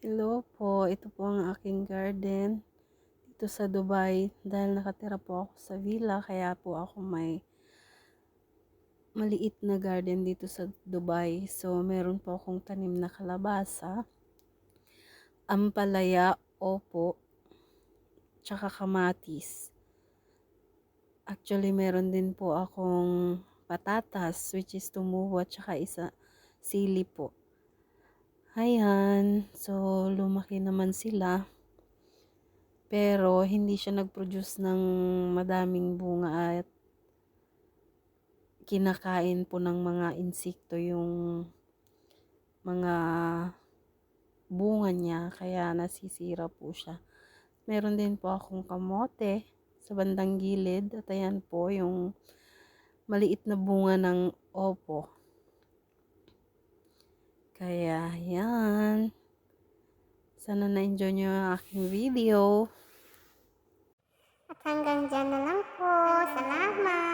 Hello po, ito po ang aking garden dito sa Dubai. Dahil nakatira po ako sa villa, kaya po ako may maliit na garden dito sa Dubai. So, meron po akong tanim na kalabasa, ampalaya, opo, tsaka kamatis. Actually, meron din po akong patatas, which is tumubo, tsaka isa sili po. Ayan, so lumaki naman sila. Pero hindi siya nag-produce ng madaming bunga at kinakain po ng mga insekto yung mga bunga niya, kaya nasisira po siya. Meron din po akong kamote sa bandang gilid at ayan po yung maliit na bunga ng opo. Kaya yan. Sana na-enjoy nyo ang aking video. At hanggang dyan na lang po. Salamat!